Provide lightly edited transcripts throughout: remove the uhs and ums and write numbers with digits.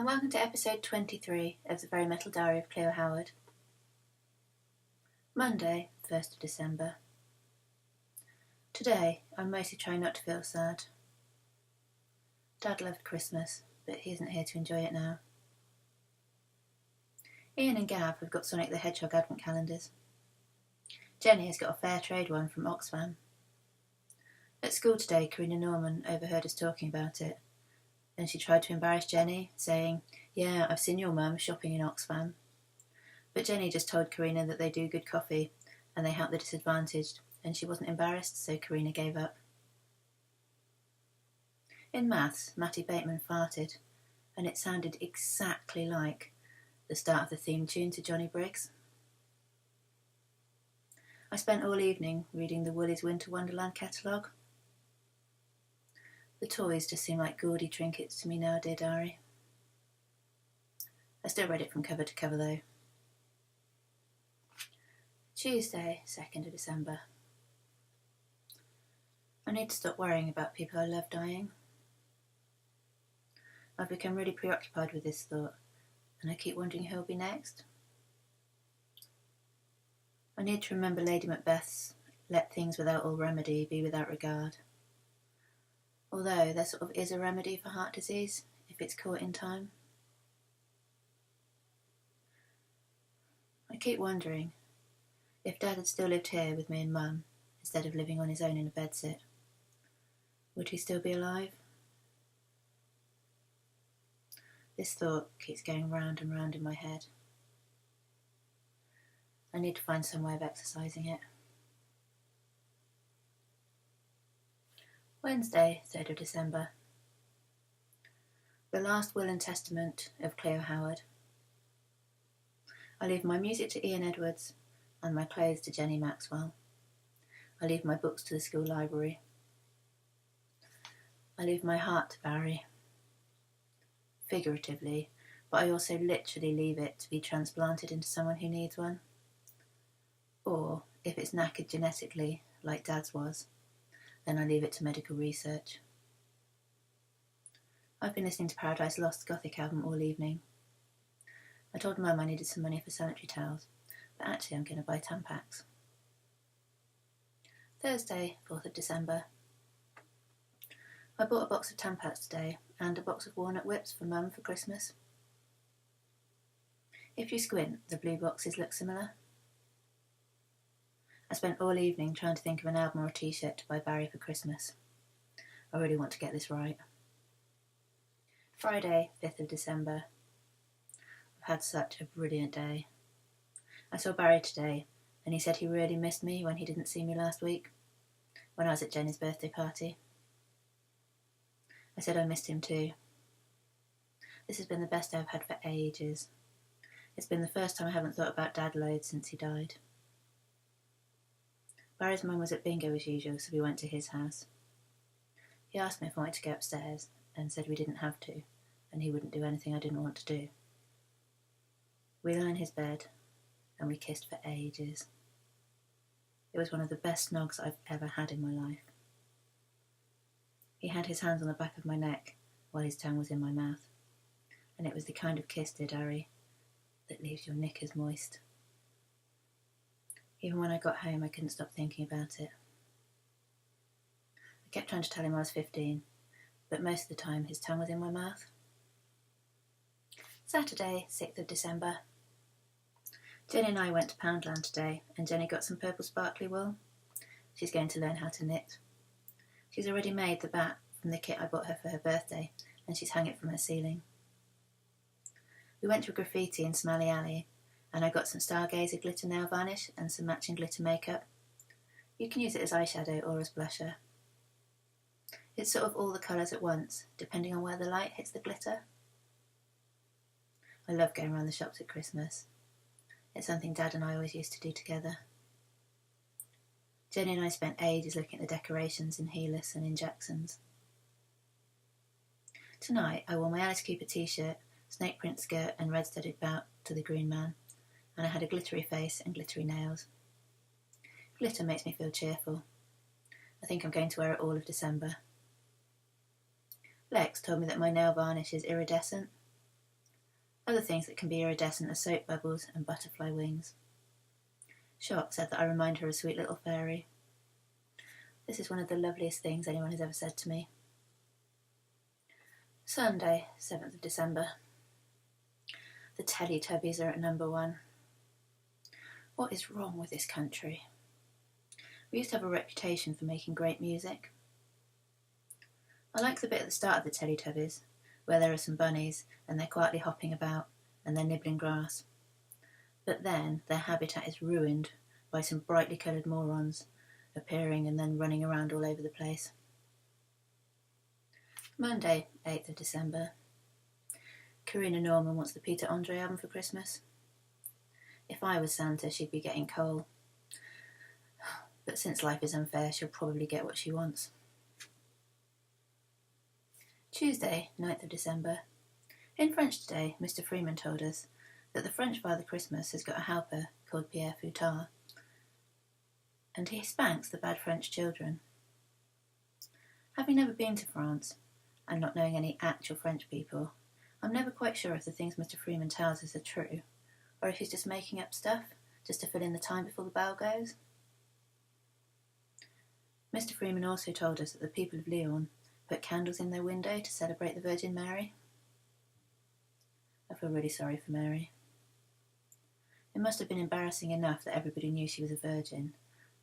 and welcome to episode 23 of the Very Metal Diary of Cleo Howard. Monday, 1st of December. Today, I'm mostly trying not to feel sad. Dad loved Christmas, but he isn't here to enjoy it now. Ian and Gav have got Sonic the Hedgehog advent calendars. Jenny has got a fair trade one from Oxfam. At school today, Karina Norman overheard us talking about it, and she tried to embarrass Jenny, saying, "Yeah, I've seen your mum shopping in Oxfam." But Jenny just told Karina that they do good coffee and they help the disadvantaged, and she wasn't embarrassed, so Karina gave up. In maths, Matty Bateman farted, and it sounded exactly like the start of the theme tune to Johnny Briggs. I spent all evening reading the Woolies Winter Wonderland catalogue. The toys just seem like gaudy trinkets to me now, dear diary. I still read it from cover to cover, though. Tuesday, 2nd of December. I need to stop worrying about people I love dying. I've become really preoccupied with this thought, and I keep wondering who'll be next. I need to remember Lady Macbeth's "Let things without all remedy be without regard." Although there sort of is a remedy for heart disease if it's caught in time. I keep wondering if Dad had still lived here with me and Mum instead of living on his own in a bedsit, would he still be alive? This thought keeps going round and round in my head. I need to find some way of exercising it. Wednesday, 3rd of December. The last will and testament of Cleo Howard. I leave my music to Ian Edwards and my clothes to Jenny Maxwell. I leave my books to the school library. I leave my heart to Barry. Figuratively, but I also literally leave it to be transplanted into someone who needs one. Or, if it's knackered genetically, like Dad's was, then I leave it to medical research. I've been listening to Paradise Lost's Gothic album all evening. I told Mum I needed some money for sanitary towels, but actually I'm going to buy Tampax. Thursday, 4th of December. I bought a box of Tampax today and a box of walnut whips for Mum for Christmas. If you squint, the blue boxes look similar. I spent all evening trying to think of an album or a t-shirt to buy Barry for Christmas. I really want to get this right. Friday, 5th of December. I've had such a brilliant day. I saw Barry today, and he said he really missed me when he didn't see me last week, when I was at Jenny's birthday party. I said I missed him too. This has been the best day I've had for ages. It's been the first time I haven't thought about Dad loads since he died. Barry's mum was at bingo as usual, so we went to his house. He asked me if I wanted to go upstairs and said we didn't have to, and he wouldn't do anything I didn't want to do. We lay in his bed and we kissed for ages. It was one of the best snogs I've ever had in my life. He had his hands on the back of my neck while his tongue was in my mouth, and it was the kind of kiss, dear Harry, that leaves your knickers moist. Even when I got home, I couldn't stop thinking about it. I kept trying to tell him I was 15, but most of the time his tongue was in my mouth. Saturday, 6th of December. Jenny and I went to Poundland today, and Jenny got some purple sparkly wool. She's going to learn how to knit. She's already made the bat from the kit I bought her for her birthday, and she's hung it from her ceiling. We went to a graffiti in Smalley Alley, and I got some Stargazer glitter nail varnish and some matching glitter makeup. You can use it as eyeshadow or as blusher. It's sort of all the colours at once, depending on where the light hits the glitter. I love going around the shops at Christmas. It's something Dad and I always used to do together. Jenny and I spent ages looking at the decorations in Heeless and in Jackson's. Tonight I wore my Alice Cooper t-shirt, snake print skirt and red studded bout to the Green Man, and I had a glittery face and glittery nails. Glitter makes me feel cheerful. I think I'm going to wear it all of December. Lex told me that my nail varnish is iridescent. Other things that can be iridescent are soap bubbles and butterfly wings. Shot said that I remind her of a sweet little fairy. This is one of the loveliest things anyone has ever said to me. Sunday, 7th of December. The Teletubbies are at number 1. What is wrong with this country? We used to have a reputation for making great music. I like the bit at the start of the Teletubbies, where there are some bunnies and they're quietly hopping about and they're nibbling grass. But then their habitat is ruined by some brightly coloured morons appearing and then running around all over the place. Monday, 8th of December. Karina Norman wants the Peter Andre album for Christmas. If I was Santa, she'd be getting coal. But since life is unfair, she'll probably get what she wants. Tuesday, 9th of December. In French today, Mr. Freeman told us that the French Father Christmas has got a helper called Pierre Foutard, and he spanks the bad French children. Having never been to France, and not knowing any actual French people, I'm never quite sure if the things Mr. Freeman tells us are true, or if he's just making up stuff just to fill in the time before the bell goes. Mr. Freeman also told us that the people of Lyon put candles in their window to celebrate the Virgin Mary. I feel really sorry for Mary. It must have been embarrassing enough that everybody knew she was a virgin,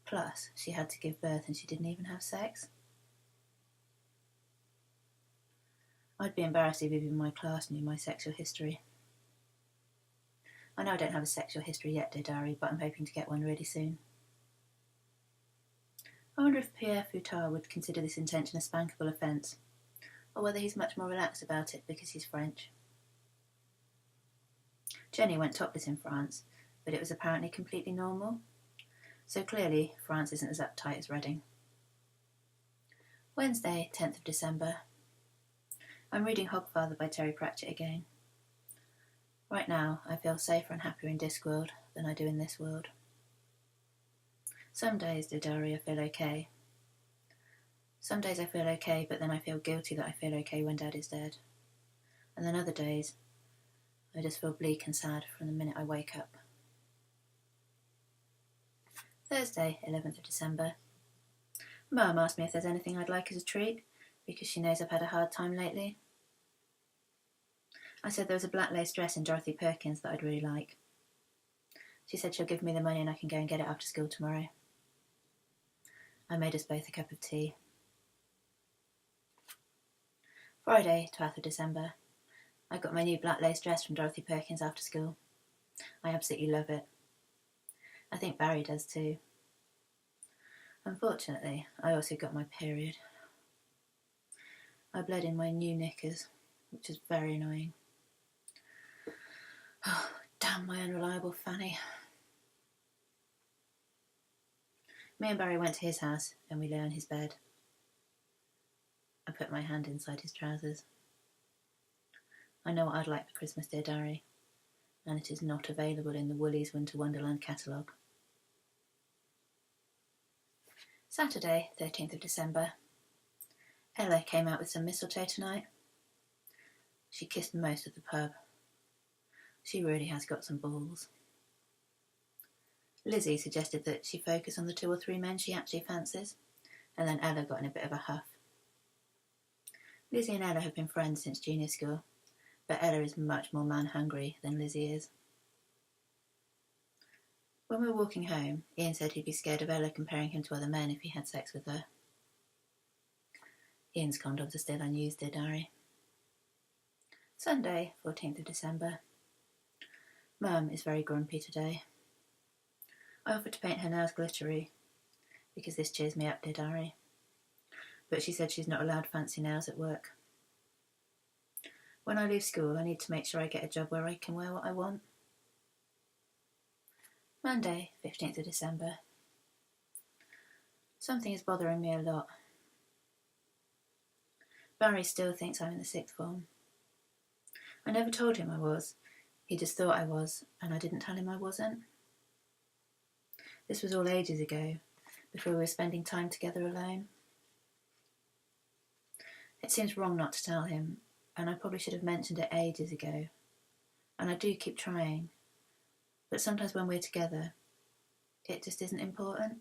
plus she had to give birth and she didn't even have sex. I'd be embarrassed if even my class knew my sexual history. I know I don't have a sexual history yet, dear diary, but I'm hoping to get one really soon. I wonder if Pierre Foutard would consider this intention a spankable offence, or whether he's much more relaxed about it because he's French. Jenny went topless in France, but it was apparently completely normal, so clearly France isn't as uptight as Reading. Wednesday, 10th of December. I'm reading Hogfather by Terry Pratchett again. Right now, I feel safer and happier in Discworld than I do in this world. Some days, dear diary, I feel okay. Some days I feel okay, but then I feel guilty that I feel okay when Dad is dead. And then other days, I just feel bleak and sad from the minute I wake up. Thursday, 11th of December. Mum asked me if there's anything I'd like as a treat, because she knows I've had a hard time lately. I said there was a black lace dress in Dorothy Perkins that I'd really like. She said she'll give me the money and I can go and get it after school tomorrow. I made us both a cup of tea. Friday, 12th of December. I got my new black lace dress from Dorothy Perkins after school. I absolutely love it. I think Barry does too. Unfortunately, I also got my period. I bled in my new knickers, which is very annoying. Oh, damn my unreliable Fanny. Me and Barry went to his house and we lay on his bed. I put my hand inside his trousers. I know what I'd like for Christmas, dear diary, and it is not available in the Woolies Winter Wonderland catalogue. Saturday, 13th of December. Ella came out with some mistletoe tonight. She kissed most of the pub. She really has got some balls. Lizzie suggested that she focus on the 2 or 3 men she actually fancies, and then Ella got in a bit of a huff. Lizzie and Ella have been friends since junior school, but Ella is much more man-hungry than Lizzie is. When we were walking home, Ian said he'd be scared of Ella comparing him to other men if he had sex with her. Ian's condoms are still unused, dear diary. Sunday, 14th of December. Mum is very grumpy today. I offered to paint her nails glittery, because this cheers me up, dear diary. But she said she's not allowed fancy nails at work. When I leave school, I need to make sure I get a job where I can wear what I want. Monday, 15th of December. Something is bothering me a lot. Barry still thinks I'm in the 6th form. I never told him I was. He just thought I was, and I didn't tell him I wasn't. This was all ages ago, before we were spending time together alone. It seems wrong not to tell him, and I probably should have mentioned it ages ago. and I do keep trying, but sometimes when we're together, it just isn't important.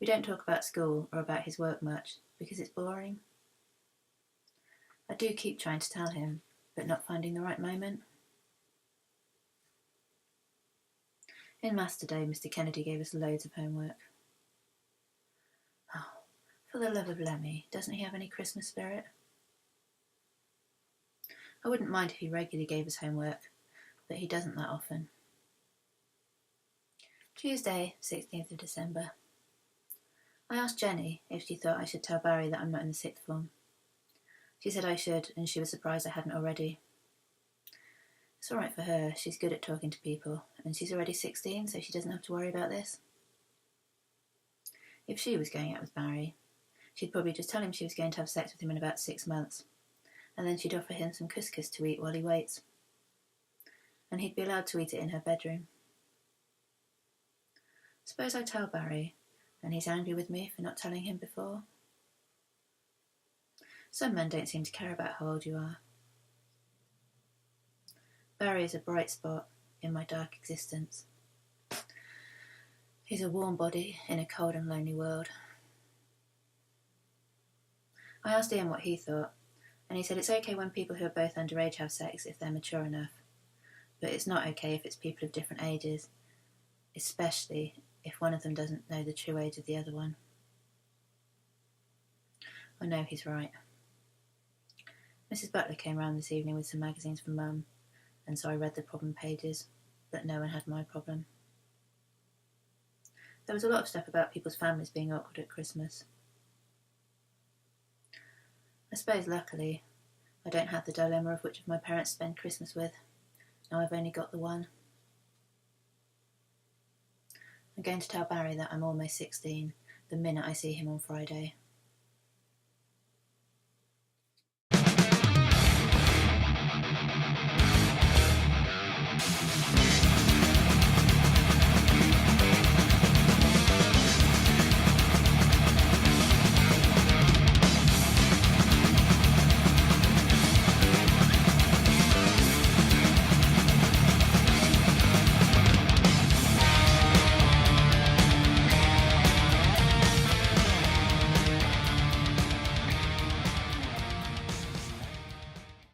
We don't talk about school or about his work much because it's boring. I do keep trying to tell him, but not finding the right moment. In maths today, Mr. Kennedy gave us loads of homework. Oh, for the love of Lemmy, doesn't he have any Christmas spirit? I wouldn't mind if he regularly gave us homework, but he doesn't that often. Tuesday, 16th of December. I asked Jenny if she thought I should tell Barry that I'm not in the sixth form. She said I should, and she was surprised I hadn't already. It's all right for her, she's good at talking to people, and she's already 16, so she doesn't have to worry about this. If she was going out with Barry, she'd probably just tell him she was going to have sex with him in about 6 months, and then she'd offer him some couscous to eat while he waits. And he'd be allowed to eat it in her bedroom. Suppose I tell Barry, and he's angry with me for not telling him before. Some men don't seem to care about how old you are. Barry is a bright spot in my dark existence. He's a warm body in a cold and lonely world. I asked Ian what he thought, and he said it's okay when people who are both underage have sex if they're mature enough, but it's not okay if it's people of different ages, especially if one of them doesn't know the true age of the other one. I know he's right. Mrs. Butler came round this evening with some magazines for Mum, and so I read the problem pages, but no one had my problem. There was a lot of stuff about people's families being awkward at Christmas. I suppose, luckily, I don't have the dilemma of which of my parents spend Christmas with. Now I've only got the one. I'm going to tell Barry that I'm almost 16 the minute I see him on Friday.